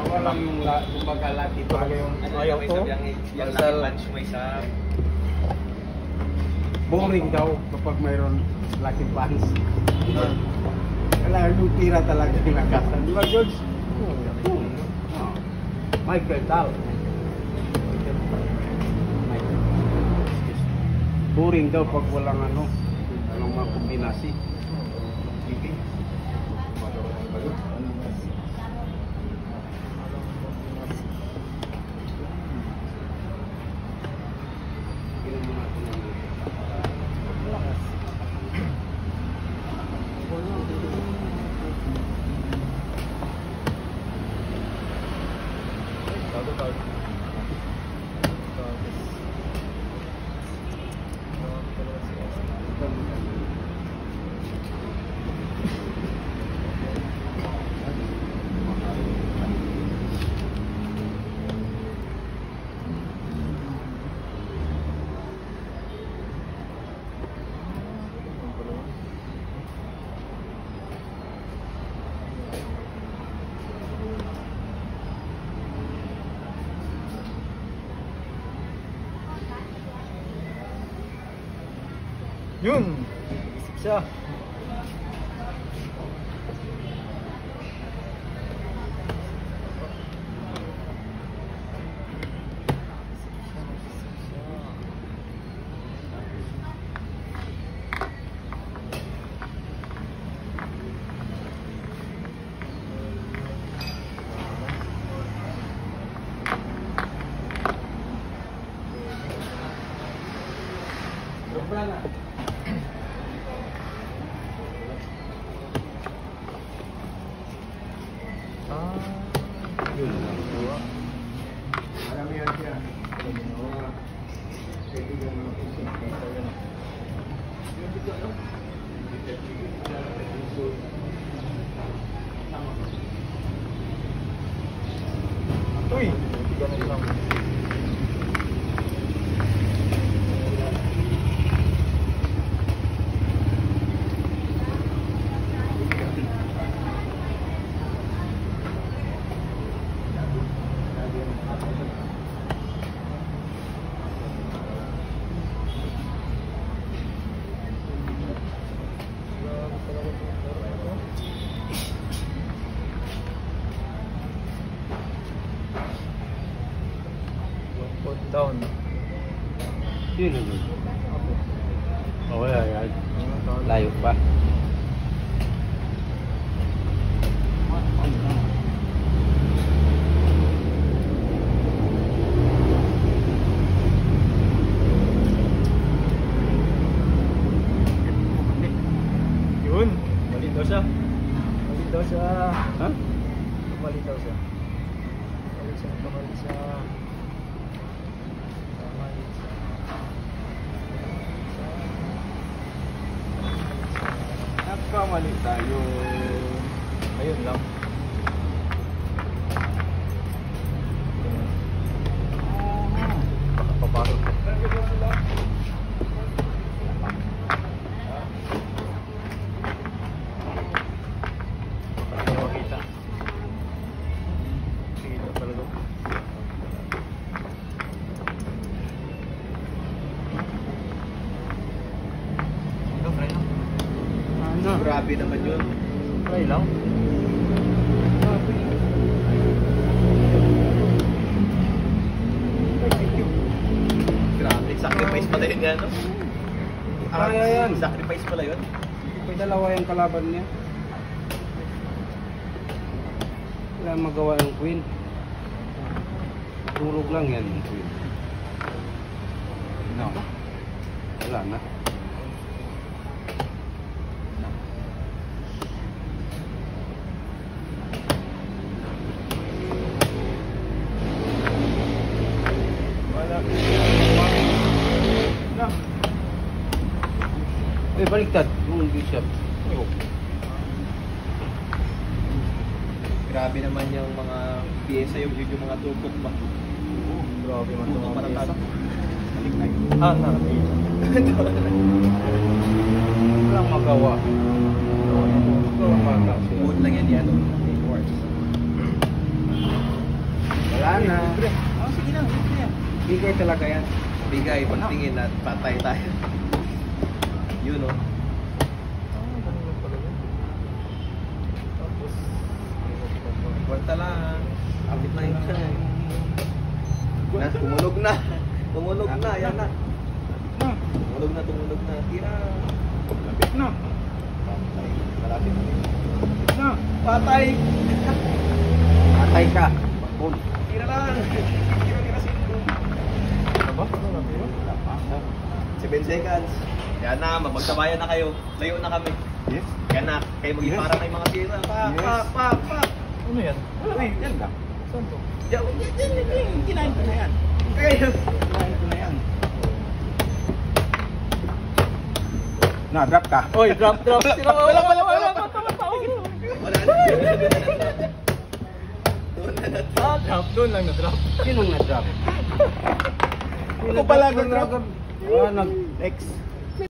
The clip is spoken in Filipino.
Walang yung kumbaga lati talaga yung ayaw ko. Yung lunch mo isa. Boring daw kapag mayroon lucky pants. Kailangan yung tira talaga yung nagasan. Di ba, George? Michael Tal. Boring daw pag walang walang mga kombinasi. Yun! Isip siya. Yun lang. Marami yan siya. Uy! Ganun lang. Down. Yun na yun. Okay, ayan. Layo pa. Yun! Malit daw siya. Malit daw siya. Ha? Malit daw siya. Malit siya. Malit siya. Nagkamali tayo. Ayun lang. Baka papasok. Baka makita. Kita talaga. Ito, fry lang. Grabe naman yun. Fry lang. Grabe, sacrifice pala yun yan, no? Kaya yan. Sacrifice pala yun. May dalawa yung kalaban niya. Wala magawa ng queen. Tulog lang yan yung queen. No. Wala na. Eh, baliktad. Yung bishop. Grabe naman yung mga piyesa, yung mga tukok ba? Grabe man ito mga piyesa. Baliktad. Ah, nakapit. Walang magawa. Buod lang yan yan. Quartz. Bigay talaga yan. Bigay, pagtingin at patay tayo. Yun o. Kwarta lang. Kapit na yun. Tumunog na. Tumunog na. Yan na. Tumunog na, tumunog na. Tira. Lapit na. Patay. Malapit na. Lapit na. Patay. Patay ka. Bakun. Tira lang. Tira, tira sino. Ano ba? Ano namin yun? 7 seconds. Yan na, magsabayan na kayo. Layo na kami. Yes. Yan na, kayo mag-ipara may mga tira. Pa, Yes. pa, pa, pa. Ano yan? Uy, yan lang. Saan to? Yan, kinain ko na yan. Okay. Kinain ko na yan. Na, drop ka. Oy, drop. Sino? Wala. Wala na. Drop. Doon lang na-drop. Sinong na-drop? Ako pala nag-drop. Nag-X.